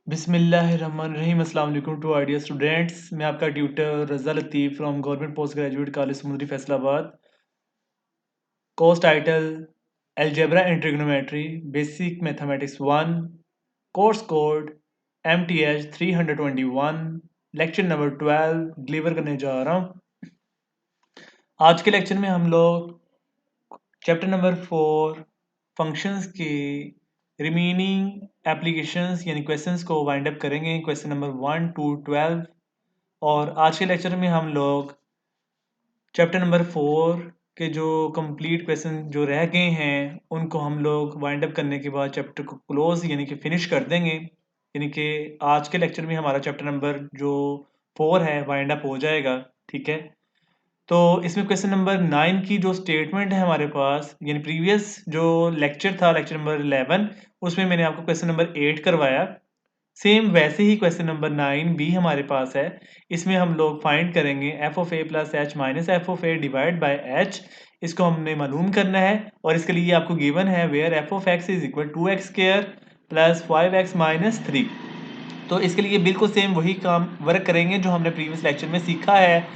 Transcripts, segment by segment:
बिस्मिल्लाहिर्रहमानिर्रहीम अस्सलाम वालेकुम टू आइडिया स्टूडेंट्स। मैं आपका tutor Raza Latif from government post graduate college Samundri Faisalabad. Course title algebra and trigonometry basic mathematics 1, course code MTH 321, lecture number 12 deliver करने जा रहा हूँ। आज के लेक्चर में हम लोग चैप्टर नंबर 4 फंक्शंस के रिमेनिंग एप्लीकेशंस यानी क्वेश्चंस को वाइंड अप करेंगे, क्वेश्चन नंबर 1 to 12। और आज के लेक्चर में हम लोग चैप्टर नंबर 4 के जो कंप्लीट क्वेश्चन जो रह गए हैं उनको हम लोग वाइंड अप करने के बाद चैप्टर को क्लोज यानी कि फिनिश कर देंगे। यानी कि आज के लेक्चर में हमारा चैप्टर नंबर जो 4 है वाइंड अप हो जाएगा। ठीक है, तो इसमें क्वेश्चन नंबर 9 की जो स्टेटमेंट है हमारे पास, यानी प्रीवियस जो लेक्चर था लेक्चर नंबर 11, उसमें मैंने आपको क्वेश्चन नंबर 8 करवाया। सेम वैसे ही क्वेश्चन नंबर 9 भी हमारे पास है। इसमें हम लोग फाइंड करेंगे F of A plus H minus F of A divide by H. इसको हमने मालूम करना है और इसके लिए आपको गिवन है where F of x is equal to x square plus 5x minus 3। तो इसके लिए बिल्कुल सेम वही काम वर्क करेंगे जो हमने प्रीवियस लेक्चर में सीखा है।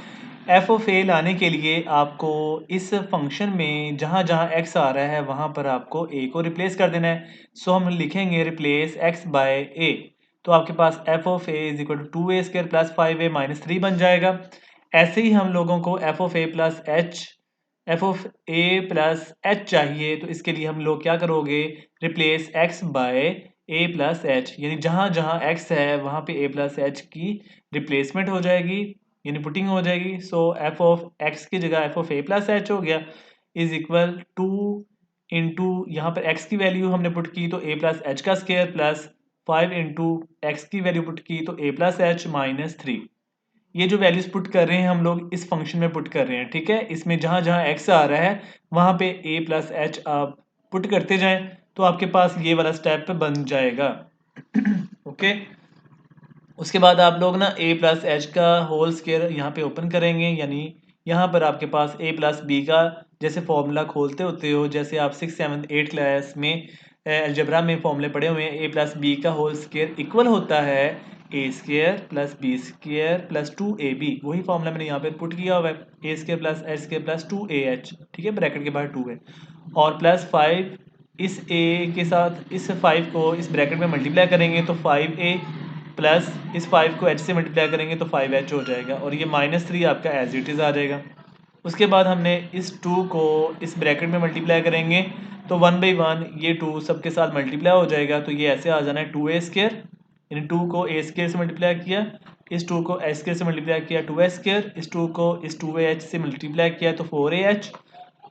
एफ ऑफ ए लाने के लिए आपको इस फंक्शन में जहाँ जहाँ एक्स आ रहा है वहाँ पर आपको ए को रिप्लेस कर देना है। सो हम लिखेंगे रिप्लेस एक्स बाय ए। तो आपके पास F of A is equal to 2a square plus 5a minus 3 बन जाएगा। ऐसे ही हम लोगों को F of A plus H चाहिए, तो इसके लिए हम लोग क्या करोगे, replace X by A plus H, यानी जहाँ जहाँ एक्स है वहाँ पे ए प्लस एच की रिप्लेसमेंट हो जाएगी यानी पुटिंग हो जाएगी। सो एफ ऑफ एक्स की जगह F of A plus H हो गया इज इक्वल टू इंटू यहाँ पर एक्स की वैल्यू हमने पुट की तो ए प्लस एच का स्क्वायर प्लस 5 इंटू एक्स की वैल्यू पुट की तो ए प्लस एच माइनस 3। ये जो वैल्यूज पुट कर रहे हैं हम लोग इस फंक्शन में पुट कर रहे हैं। ठीक है, इसमें जहाँ जहाँ एक्स आ रहा है वहाँ पे ए प्लस एच आप पुट करते जाएं तो आपके पास ये वाला स्टेप बन जाएगा। ओके, उसके बाद आप लोग ना ए प्लस एच का होल स्क्वायर यहाँ पे ओपन करेंगे, यानी यहाँ पर आपके पास ए प्लस बी का जैसे फॉर्मूला खोलते होते हो, जैसे आप 6, 7, 8 क्लास में अलजेब्रा में फॉर्मूले पढ़े हुए हैं। ए प्लस बी का होल स्क्वायर इक्वल होता है A square plus B square plus 2ab। वही फॉर्मूला मैंने यहाँ पे पुट किया हुआ है, A square plus H square plus 2ah। ठीक है, ब्रैकेट के बाहर 2 है और प्लस 5 इस a के साथ इस 5 को इस ब्रैकेट में मल्टीप्लाई करेंगे तो 5a प्लस इस 5 को h से मल्टीप्लाई करेंगे तो 5h हो जाएगा और ये माइनस 3 आपका एज इट इज़ आ जाएगा। उसके बाद हमने इस 2 को इस ब्रैकेट में मल्टीप्लाई करेंगे तो 1/1 ये 2 सबके साथ मल्टीप्लाई हो जाएगा तो ये ऐसे आ जाना है 2a स्क्वायर, यानी 2 को a स्क्वायर से मल्टीप्लाई किया, इस 2 को h स्क्वायर से मल्टीप्लाई किया 2h स्क्वायर, इस 2 को इस 2ah से मल्टीप्लाई किया तो 4ah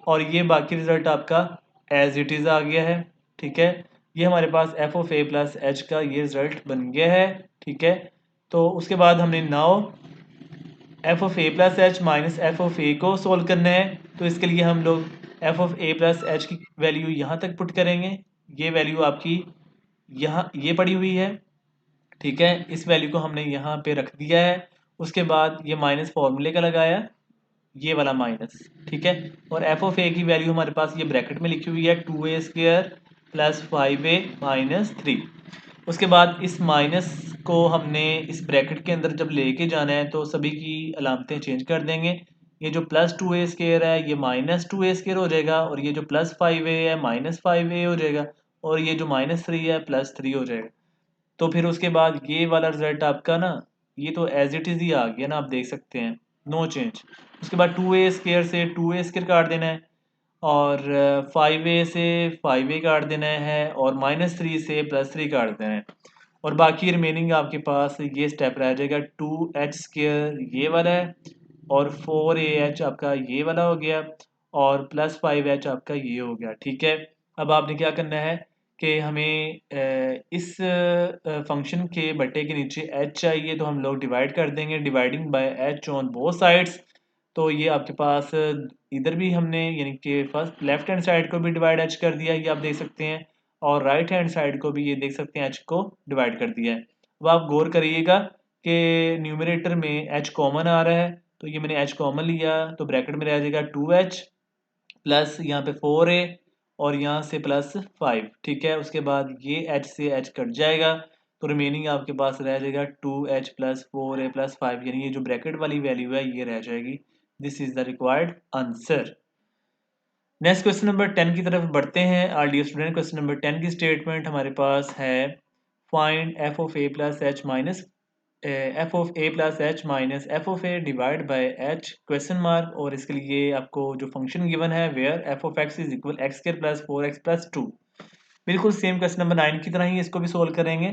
और ये बाकी रिजल्ट आपका एज इट इज़ आ गया है। ठीक है, ये हमारे पास F of A plus H का ये रिजल्ट बन गया है। ठीक है, तो उसके बाद हमने now F of A plus H minus F of A को सोल्व करना है। तो इसके लिए हम लोग F of A plus H की वैल्यू यहाँ तक पुट करेंगे। ये वैल्यू आपकी यहाँ ये पड़ी हुई है। ठीक है, इस वैल्यू को हमने यहाँ पे रख दिया है। उसके बाद ये माइनस फॉर्मूले का लगाया, ये वाला माइनस। ठीक है, और एफ ऑफ ए की वैल्यू हमारे पास ये ब्रैकेट में लिखी हुई है 2a square plus 5a minus 3। उसके बाद इस माइनस को हमने इस ब्रैकेट के अंदर जब लेके जाना है तो सभी की अलामतें चेंज कर देंगे। ये जो प्लस 2a स्क्वायर है ये माइनस 2a स्क्वायर हो जाएगा और ये जो प्लस 5a है माइनस 5a हो जाएगा और ये जो माइनस 3 है प्लस 3 हो जाएगा। तो फिर उसके बाद ये वाला रिजल्ट आपका ना ये तो एज इट इज़ ही आ गया ना, आप देख सकते हैं, नो चेंज। उसके बाद 2a स्क्वायर से 2a स्क्वायर काट देना है और 5a से 5a काट देना है और माइनस 3 से प्लस 3 काट देना है और बाकी रिमेनिंग आपके पास ये स्टेप रह जाएगा 2h स्क्वायर ये वाला है और 4ah आपका ये वाला हो गया और प्लस 5h आपका ये हो गया। ठीक है, अब आपने क्या करना है कि हमें इस फंक्शन के बट्टे के नीचे h चाहिए तो हम लोग डिवाइड कर देंगे, dividing by h on both sides. तो ये आपके पास इधर भी हमने यानी कि फर्स्ट लेफ्ट हैंड साइड को भी डिवाइड h कर दिया, ये आप देख सकते हैं, और राइट हैंड साइड को भी ये देख सकते हैं h को डिवाइड कर दिया है। अब आप गौर करिएगा कि न्यूमरेटर में h कॉमन आ रहा है तो ये मैंने h कॉमन लिया तो ब्रैकेट में रह जाएगा 2h प्लस यहाँ पे 4a और यहाँ से प्लस 5। ठीक है, उसके बाद ये h से h कट जाएगा तो रिमेनिंग आपके पास रह जाएगा 2h प्लस 4a+5, यानी ये जो ब्रैकेट वाली वैल्यू है ये रह जाएगी। This is the required answer. Next question number 10 की तरफ बढ़ते हैं। Are the student, question number 10 की स्टेटमेंट हमारे पास है find F of A plus H minus F of A plus H minus F of A divide by H question mark. और इसके लिए आपको जो फंक्शन गिवन है where F of x is equal X square plus 4x+2। बिल्कुल same question number 9 की तरह ही इसको भी सोल्व करेंगे।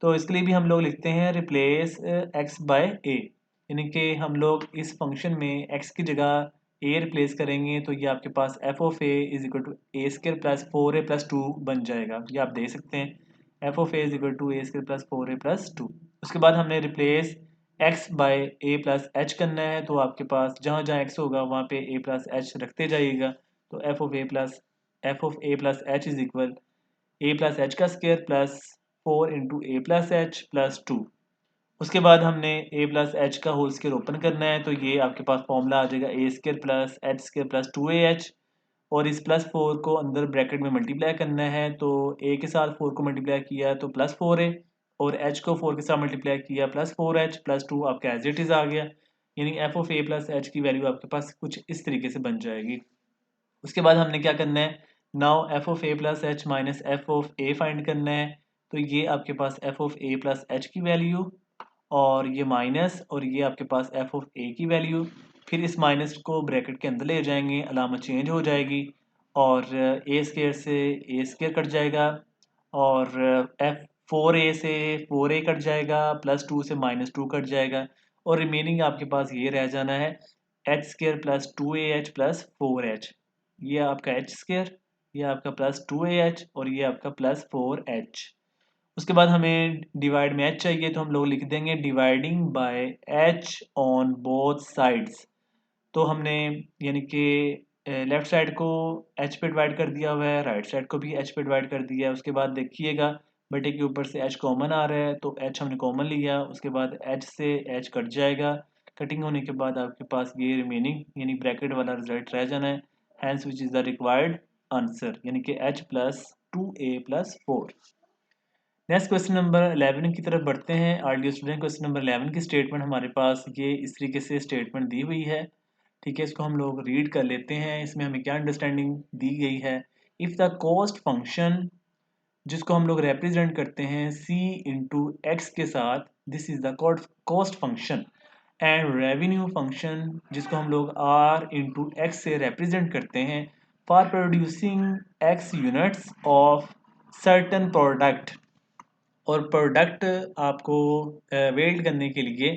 तो इसके लिए भी हम लोग लिखते हैं रिप्लेस एक्स बाय ए, यानी कि हम लोग इस फंक्शन में एक्स की जगह ए रिप्लेस करेंगे तो ये आपके पास F of A is equal to A square plus 4a+2 बन जाएगा। ये आप दे सकते हैं, F of A is equal to A square plus 4a+2। उसके बाद हमने replace X by A plus H करना है, तो आपके पास जहाँ जहाँ एक्स होगा वहाँ पे ए प्लस एच रखते जाइएगा। तो F of A plus H is equal A plus H का square plus 4 into A plus H plus 2। उसके बाद हमने ए प्लस एच का होल स्क्वायर ओपन करना है, तो ये आपके पास फॉर्मूला आ जाएगा A square plus H square plus 2ah। और इस प्लस 4 को अंदर ब्रैकेट में मल्टीप्लाई करना है, तो ए के साथ 4 को मल्टीप्लाई किया तो प्लस 4a, और एच को 4 के साथ मल्टीप्लाई किया प्लस 4h प्लस 2 आपका एज इट इज़ आ गया। यानी F of A plus H की वैल्यू आपके पास कुछ इस तरीके से बन जाएगी। उसके बाद हमने क्या करना है, now F of A plus H minus F of A find करना है। तो ये आपके पास F of A plus H की वैल्यू, और ये माइनस, और ये आपके पास एफ ऑफ ए की वैल्यू। फिर इस माइनस को ब्रैकेट के अंदर ले जाएंगे, अलामत चेंज हो जाएगी, और ए स्क्वायर से ए स्क्वायर कट जाएगा, और एफ 4a से 4a कट जाएगा, प्लस 2 से -2 कट जाएगा, और रिमेनिंग आपके पास ये रह जाना है H square plus 2ah plus 4h। ये आपका एच स्क्वायर, ये आपका प्लस 2ah, और ये आपका प्लस 4h। उसके बाद हमें डिवाइड में h चाहिए, तो हम लोग लिख देंगे dividing by h on both sides. तो हमने यानी कि लेफ्ट साइड को h पे डिवाइड कर दिया हुआ है, राइट साइड को भी h पे डिवाइड कर दिया है। उसके बाद देखिएगा बटे के ऊपर से h कॉमन आ रहा है, तो h हमने कॉमन लिया। उसके बाद h से h कट जाएगा, कटिंग होने के बाद आपके पास ये रिमेनिंग यानी ब्रैकेट वाला रिजल्ट रह जाना है। Hence which is the required answer, यानी कि h plus 2a plus 4। Next question number 11 की तरफ बढ़ते हैं। आर स्टूडेंट, क्वेश्चन नंबर 11 की स्टेटमेंट हमारे पास ये इस तरीके से स्टेटमेंट दी हुई है। ठीक है, इसको हम लोग रीड कर लेते हैं। इसमें हमें क्या अंडरस्टैंडिंग दी गई है, इफ़ द कॉस्ट फंक्शन जिसको हम लोग रिप्रेजेंट करते हैं c इंटू एक्स के साथ, this is the cost function, and revenue function जिसको हम लोग r इंटू एक्स से रिप्रेजेंट करते हैं for producing x units of certain product. और प्रोडक्ट आपको वेल्ड करने के लिए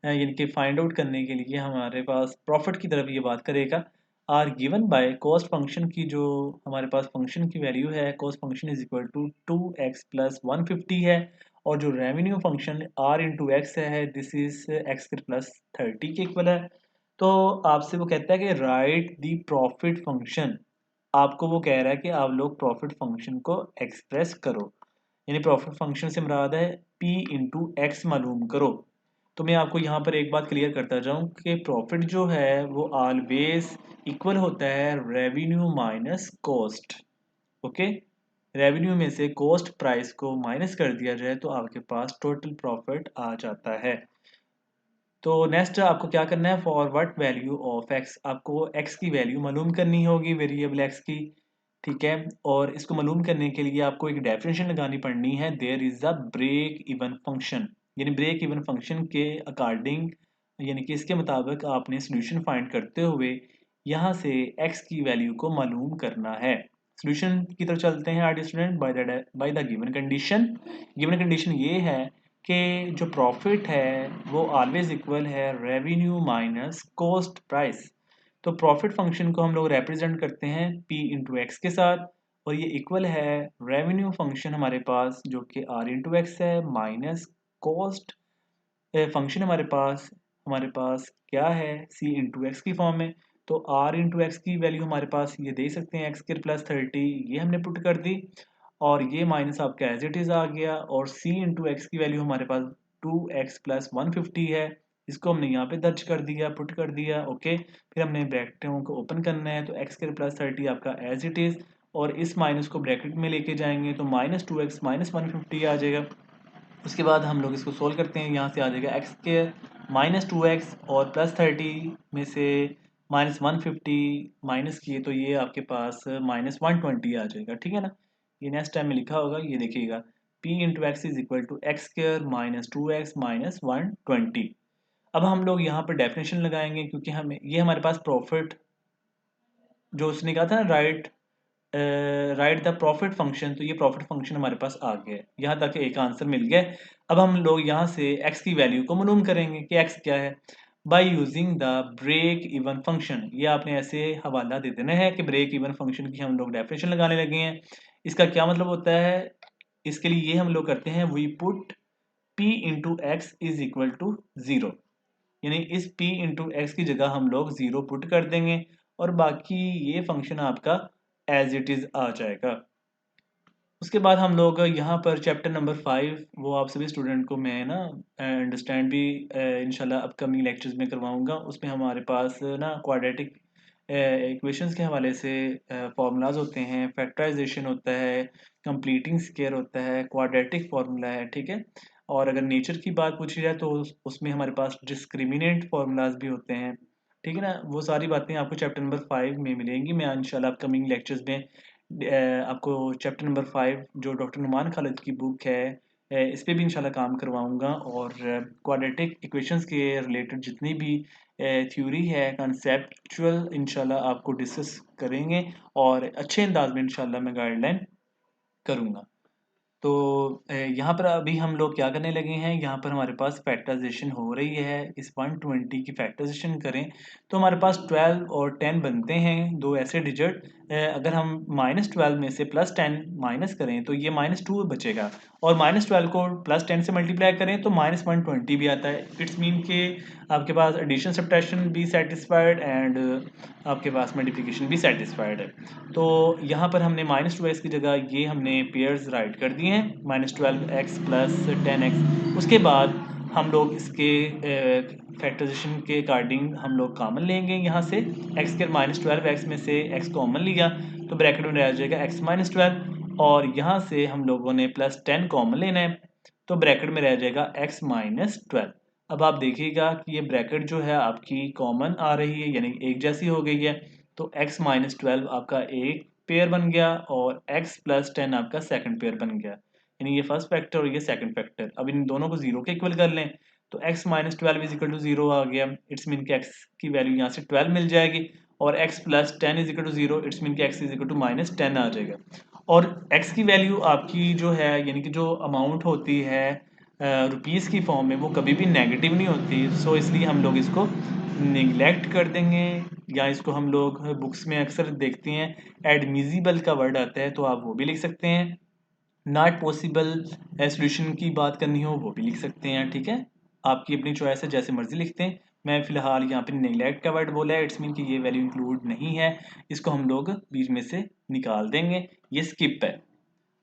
यानी कि फाइंड आउट करने के लिए हमारे पास प्रॉफिट की तरफ ये बात करेगा। Are given by cost function की जो हमारे पास फंक्शन की वैल्यू है, cost function is equal to 2x plus 150 है, और जो revenue function r into x है दिस इज एक्स प्लस 30 के इक्वल है। तो आपसे वो कहता है कि राइट दी प्रॉफिट फंक्शन, आपको वो कह रहा है कि आप लोग प्रॉफिट फंक्शन को एक्सप्रेस करो, यानी प्रॉफिट फंक्शन से मुराद है P इंटू एक्स मालूम करो। तो मैं आपको यहाँ पर एक बात क्लियर करता जाऊँ कि प्रॉफिट जो है वो ऑलवेज इक्वल होता है revenue minus cost. Okay, revenue में से कॉस्ट प्राइस को माइनस कर दिया जाए तो आपके पास टोटल प्रॉफिट आ जाता है। तो नेक्स्ट आपको क्या करना है, for what value of x, आपको एक्स की वैल्यू मालूम करनी होगी, वेरिएबल एक्स की। ठीक है, और इसको मालूम करने के लिए आपको एक डेफिनेशन लगानी पड़नी है, there is a break even function, यानी ब्रेक इवन फंक्शन के अकॉर्डिंग, यानी कि इसके मुताबिक आपने सोल्यूशन फाइंड करते हुए यहाँ से एक्स की वैल्यू को मालूम करना है। सोल्यूशन की तरफ चलते हैं art student, by the given condition. Given condition ये है कि जो प्रॉफिट है वो ऑलवेज इक्वल है रेवेन्यू माइनस कॉस्ट प्राइस। तो प्रॉफिट फंक्शन को हम लोग रिप्रेजेंट करते हैं p इंटू एक्स के साथ, और ये इक्वल है रेवेन्यू फंक्शन हमारे पास जो कि r इंटू एक्स है माइनस कॉस्ट फंक्शन हमारे पास क्या है c इंटू एक्स की फॉर्म में। तो r इंटू एक्स की वैल्यू हमारे पास ये दे सकते हैं एक्स के प्लस 30, ये हमने पुट कर दी, और ये माइनस आपका एज इट इज़ आ गया, और c इंटू एक्स की वैल्यू हमारे पास 2x प्लस 150 है, इसको हमने यहाँ पे दर्ज कर दिया, पुट कर दिया। ओके, फिर हमने ब्रैकेटों को ओपन करना है, तो x के प्लस 30 आपका एज इट इज़, और इस माइनस को ब्रैकेट में लेके जाएंगे तो -2x माइनस 150 आ जाएगा। उसके बाद हम लोग इसको सोल्व करते हैं। यहाँ से आ जाएगा एक्स स्क्वायर माइनस 2x और प्लस 30 में से माइनस 150 माइनस किए तो ये आपके पास माइनस 120 आ जाएगा, ठीक है ना। ये नेक्स्ट टाइम में लिखा होगा, ये देखिएगा p into x is equal to x square minus 2x minus 120। अब हम लोग यहाँ पर डेफिनेशन लगाएंगे क्योंकि हमें ये हमारे पास प्रॉफिट जो उसने कहा था ना, राइट द प्रॉफिट फंक्शन, तो ये प्रॉफिट फंक्शन हमारे पास आ गया है। यहाँ तक एक आंसर मिल गया। अब हम लोग यहाँ से x की वैल्यू को मालूम करेंगे कि x क्या है by using the break even function. ये आपने ऐसे हवाला दे देना है कि ब्रेक इवन फंक्शन की हम लोग डेफिनेशन लगाने लगे हैं। इसका क्या मतलब होता है, इसके लिए ये हम लोग करते हैं we put p into x is equal to 0, यानी इस p इंटू एक्स की जगह हम लोग 0 पुट कर देंगे और बाकी ये फंक्शन आपका एज इट इज आ जाएगा। उसके बाद हम लोग यहाँ पर चैप्टर नंबर 5 वो आप सभी स्टूडेंट को मैं ना अंडरस्टैंड भी इंशाल्लाह अपकमिंग लेक्चर्स में करवाऊँगा। उसमें हमारे पास ना क्वाड्रेटिक इक्वेशंस के हवाले से फार्मूलाज होते हैं, फैक्टराइजेशन होता है, कंप्लीटिंग स्क्वायर होता है, क्वाड्रेटिक फार्मूला है, ठीक है। और अगर नेचर की बात पूछी जाए तो उसमें हमारे पास डिस्क्रिमिनेंट फार्मूलाज भी होते हैं, ठीक है ना। वो सारी बातें आपको चैप्टर नंबर 5 में मिलेंगी। मैं इंशाल्लाह अपकमिंग लेक्चर्स में आपको चैप्टर नंबर 5 जो डॉक्टर नुमान खालिद की बुक है इस पे भी इंशाल्लाह काम करवाऊंगा। और क्वाड्रेटिक इक्वेशंस के रिलेटेड जितनी भी थ्योरी है कंसेप्चुअल इंशाल्लाह आपको डिस्कस करेंगे और अच्छे अंदाज में इंशाल्लाह मैं गाइडलाइन करूँगा। तो यहाँ पर अभी हम लोग क्या करने लगे हैं, यहाँ पर हमारे पास फैक्टराइजेशन हो रही है। इस 120 की फैक्टराइजेशन करें तो हमारे पास 12 और 10 बनते हैं, दो ऐसे डिजिट। अगर हम -12 में से +10 माइनस करें तो ये -2 बचेगा और -12 को +10 से मल्टीप्लाई करें तो -120 भी आता है। इट्स मीन के आपके पास एडिशन सब्ट्रैक्शन भी सेटिस्फाइड एंड आपके पास मल्टीप्लिकेशन भी सेटिस्फाइड है। तो यहाँ पर हमने -2x की जगह ये हमने पेयर्स राइट कर दिए हैं, -12x प्लस 10x। उसके बाद हम लोग इसके फैक्टराइजेशन के अकॉर्डिंग हम लोग कॉमन लेंगे। यहाँ से x के -12x में से x कॉमन लिया तो ब्रैकेट में रह जाएगा x -12 और यहाँ से हम लोगों ने +10 कॉमन लेना है तो ब्रैकेट में रह जाएगा x -12। अब आप देखिएगा कि ये ब्रैकेट जो है आपकी कॉमन आ रही है, यानी एक जैसी हो गई है। तो x -12 आपका एक पेयर बन गया और x + 10 आपका सेकंड पेयर बन गया, यानी ये फर्स्ट फैक्टर और ये सेकंड फैक्टर। अब इन दोनों को 0 के इक्वल कर लें तो x -12 इज इक्वल टू 0 आ गया। इट्स मीन कि x की वैल्यू यहाँ से 12 मिल जाएगी और x + 10 is equal to 0, it's mean कि x इज इक्वल टू -10 आ जाएगा। और x की वैल्यू आपकी जो है, यानी कि जो अमाउंट होती है रुपीज़ की फॉर्म में, वो कभी भी नेगेटिव नहीं होती। सो इसलिए हम लोग इसको निगलेक्ट कर देंगे, या इसको हम लोग बुक्स में अक्सर देखते हैं एडमिजिबल का वर्ड आता है तो आप वो भी लिख सकते हैं। नॉट पॉसिबल सॉल्यूशन की बात करनी हो वो भी लिख सकते हैं, ठीक है। आपकी अपनी चॉइस है, जैसे मर्जी लिखते हैं। मैं फिलहाल यहाँ पे नेगलेक्ट का वर्ड बोला है, इट्स मीन कि ये वैल्यू इंक्लूड नहीं है, इसको हम लोग बीच में से निकाल देंगे, ये स्किप है।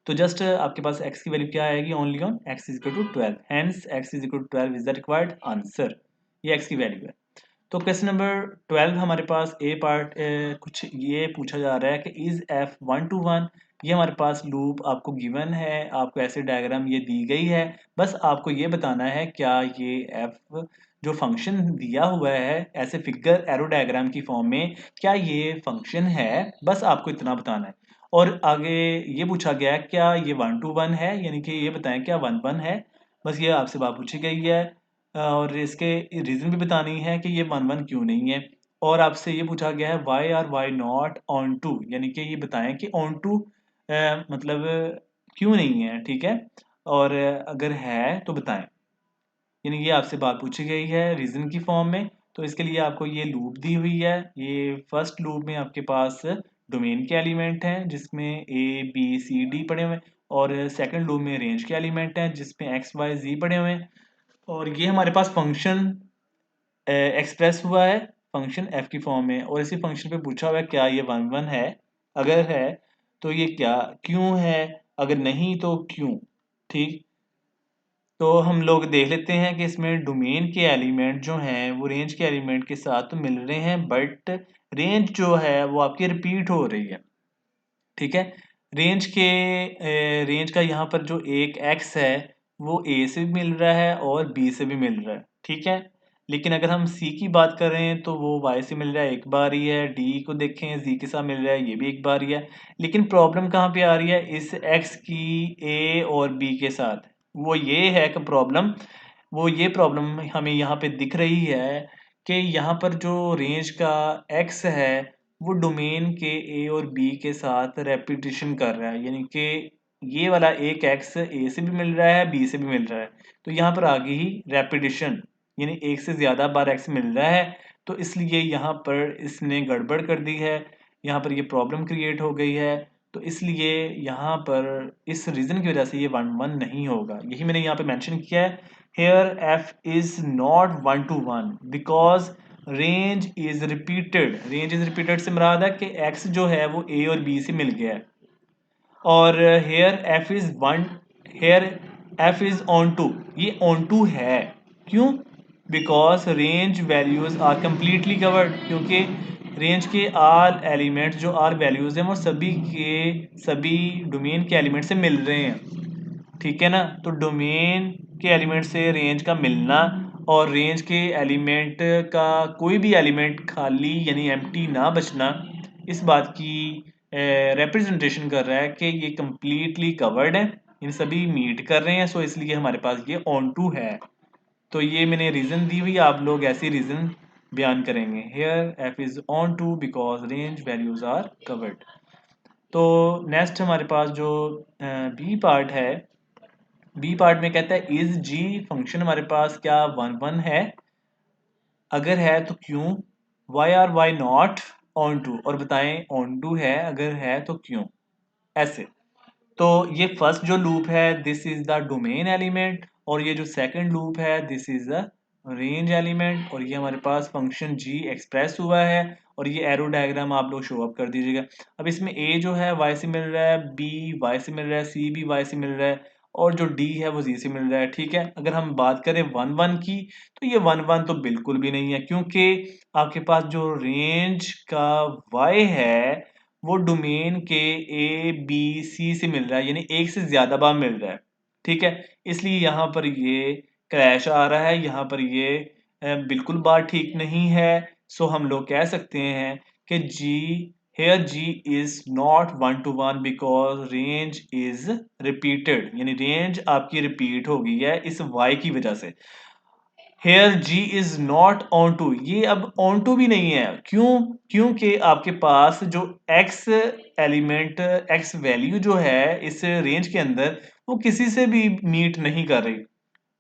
तो जस्ट आपके पास x की वैल्यू क्या आएगी, only on x is equal to 12, hence x is equal to 12 is the required answer. ये x की वैल्यू है। तो क्वेश्चन नंबर 12 हमारे पास ए पार्ट कुछ ये पूछा जा रहा है कि इज f 1 to 1। ये हमारे पास लूप आपको गिवन है, आपको ऐसे डायग्राम ये दी गई है। बस आपको ये बताना है क्या ये f जो फंक्शन दिया हुआ है ऐसे फिगर एरो डायग्राम की फॉर्म में, क्या ये फंक्शन है, बस आपको इतना बताना है। और आगे ये पूछा गया है क्या ये 1 to 1 है, यानी कि ये बताएं क्या 1 1 है। बस ये आपसे बात पूछी गई है और इसके रीज़न भी बतानी है कि ये 1 1 क्यों नहीं है। और आपसे ये पूछा गया है why or why not onto, यानी कि ये बताएं कि ऑन टू मतलब क्यों नहीं है, ठीक है। और अगर है तो बताएं, यानी ये आपसे बात पूछी गई है रीज़न की फॉर्म में। तो इसके लिए आपको ये लूप दी हुई है। ये फर्स्ट लूप में आपके पास डोमेन के एलिमेंट हैं जिसमें ए बी सी डी पड़े हुए हैं और सेकंड लूप में रेंज के एलिमेंट हैं जिसमें एक्स वाई जी पड़े हुए हैं। और ये हमारे पास फंक्शन एक्सप्रेस हुआ है फंक्शन एफ की फॉर्म में और इसी फंक्शन पे पूछा हुआ है क्या ये 1 1 है, अगर है तो ये क्या क्यों है, अगर नहीं तो क्यों, ठीक। तो हम लोग देख लेते हैं कि इसमें डोमेन के एलिमेंट जो हैं वो रेंज के एलिमेंट के साथ तो मिल रहे हैं, बट रेंज जो है वो आपकी रिपीट हो रही है, ठीक है। रेंज का यहाँ पर जो एक एक्स है वो ए से भी मिल रहा है और बी से भी मिल रहा है, ठीक है। लेकिन अगर हम सी की बात करें तो वो वाई से मिल रहा है, एक बार ही है। डी को देखें, जी के साथ मिल रहा है, ये भी एक बार ही है। लेकिन प्रॉब्लम कहाँ पे आ रही है इस एक्स की ए और बी के साथ? वो ये है कि प्रॉब्लम, वो ये प्रॉब्लम हमें यहाँ पे दिख रही है कि यहाँ पर जो रेंज का एक्स है वो डोमेन के ए और बी के साथ रेपिटेशन कर रहा है, यानी कि ये वाला एक एक्स ए से भी मिल रहा है, बी से भी मिल रहा है। तो यहाँ पर आ गई ही रेपिटेशन, यानी एक से ज़्यादा बार एक्स मिल रहा है। तो इसलिए यहाँ पर इसने गड़बड़ कर दी है, यहाँ पर ये प्रॉब्लम क्रिएट हो गई है। तो इसलिए यहाँ पर इस रीज़न की वजह से ये वन वन नहीं होगा। यही मैंने यहाँ पे मेंशन किया है, here f is not one to one because range is repeated. Range is repeated से मुराद है कि एक्स जो है वो ए और बी से मिल गया है। और here f is one, here f is onto, ये ऑन टू है। क्यों? Because range values are completely covered, क्योंकि रेंज के आर एलिमेंट्स जो आर वैल्यूज़ हैं वो सभी के सभी डोमेन के एलिमेंट से मिल रहे हैं, ठीक है ना। तो डोमेन के एलिमेंट से रेंज का मिलना और रेंज के एलिमेंट का कोई भी एलिमेंट खाली यानी एम्प्टी ना बचना, इस बात की रिप्रेजेंटेशन कर रहा है कि ये कम्प्लीटली कवर्ड है, इन सभी मीट कर रहे हैं। सो इसलिए हमारे पास ये ऑन टू है। तो ये मैंने रीज़न दी हुई, आप लोग ऐसे रीज़न बयान करेंगे, here f is onto because range values are covered. तो नेक्स्ट हमारे पास जो बी पार्ट है, बी पार्ट में कहता है इज जी फंक्शन हमारे पास क्या वन वन है, अगर है तो क्यों, why or why not onto, और बताएं ऑन टू है अगर है तो क्यों, ऐसे। तो ये फर्स्ट जो लूप है this is the domain element, और ये जो सेकंड लूप है this is the range element, और ये हमारे पास फंक्शन जी एक्सप्रेस हुआ है। और ये एरो डायग्राम आप लोग शो अप कर दीजिएगा। अब इसमें ए जो है वाई से मिल रहा है, बी वाई से मिल रहा है, सी भी वाई से मिल रहा है, और जो डी है वो जी से मिल रहा है, ठीक है। अगर हम बात करें वन वन की, तो ये वन वन तो बिल्कुल भी नहीं है, क्योंकि आपके पास जो रेंज का वाई है वो डोमेन के ए बी सी से मिल रहा है, यानी एक से ज्यादा बार मिल रहा है, ठीक है। इसलिए यहाँ पर ये क्रैश आ रहा है, यहाँ पर ये बिल्कुल बात ठीक नहीं है। सो हम लोग कह सकते हैं कि G, here ji is not one to one because range is repeated, यानी रेंज आपकी रिपीट हो गई है इस वाई की वजह से। Here ji is not onto, ये अब ऑन टू भी नहीं है, क्यों? क्योंकि आपके पास जो एक्स एलिमेंट, एक्स वैल्यू जो है इस रेंज के अंदर वो किसी से भी मीट नहीं कर रही।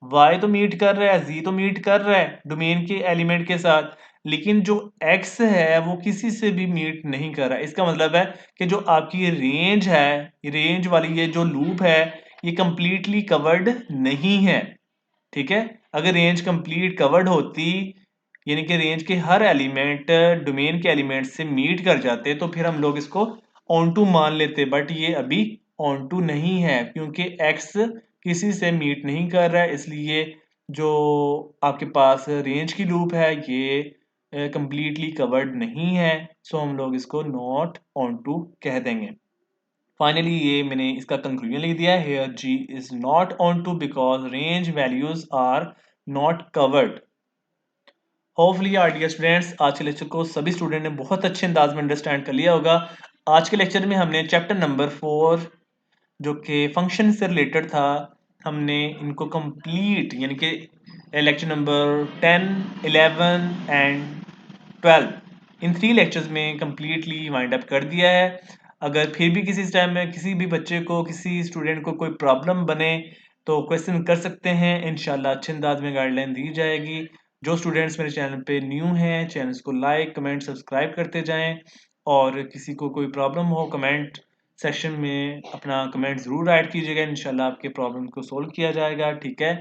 वाई तो मीट कर रहा है, जी तो मीट कर रहा है डोमेन के एलिमेंट के साथ, लेकिन जो एक्स है वो किसी से भी मीट नहीं कर रहा है। इसका मतलब है कि जो आपकी रेंज है, रेंज वाली ये जो लूप है ये कंप्लीटली कवर्ड नहीं है, ठीक है। अगर रेंज कंप्लीट कवर्ड होती, यानी कि रेंज के हर एलिमेंट डोमेन के एलिमेंट से मीट कर जाते, तो फिर हम लोग इसको ऑन टू मान लेते। बट ये अभी ऑन टू नहीं है, क्योंकि एक्स किसी से मीट नहीं कर रहा है, इसलिए जो आपके पास रेंज की लूप है ये कंप्लीटली कवर्ड नहीं है। सो हम लोग इसको नॉट ऑन टू कह देंगे। फाइनली ये मैंने इसका कंक्लूजन लिख दिया है, here ji is not onto because range values are not covered. Hopefully our dear students, आज के लेक्चर को सभी स्टूडेंट ने बहुत अच्छे अंदाज में अंडरस्टैंड कर लिया होगा। आज के लेक्चर में हमने चैप्टर नंबर 4 जो कि फंक्शन से रिलेटेड था, हमने इनको कंप्लीट, यानी कि lecture number 10, 11 and 12, in 3 lectures में कंप्लीटली वाइंड अप कर दिया है। अगर फिर भी किसी टाइम में किसी भी बच्चे को, किसी स्टूडेंट को कोई प्रॉब्लम बने तो क्वेश्चन कर सकते हैं, इंशाल्लाह अच्छे अंदाज में गाइडलाइन दी जाएगी। जो स्टूडेंट्स मेरे चैनल पे न्यू हैं, चैनल को लाइक कमेंट सब्सक्राइब करते जाएं, और किसी को कोई प्रॉब्लम हो कमेंट सेक्शन में अपना कमेंट ज़रूर ऐड कीजिएगा, इंशाल्लाह आपके प्रॉब्लम को सोल्व किया जाएगा, ठीक है।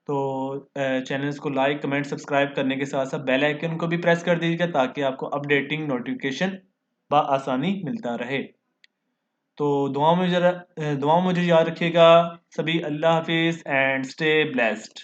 तो चैनल्स को लाइक कमेंट सब्सक्राइब करने के साथ साथ बेल आइकन को भी प्रेस कर दीजिएगा, ताकि आपको अपडेटिंग नोटिफिकेशन आसानी मिलता रहे। तो दुआ में मुझे याद रखिएगा सभी। अल्लाह हाफिज़ एंड स्टे ब्लेस्ड।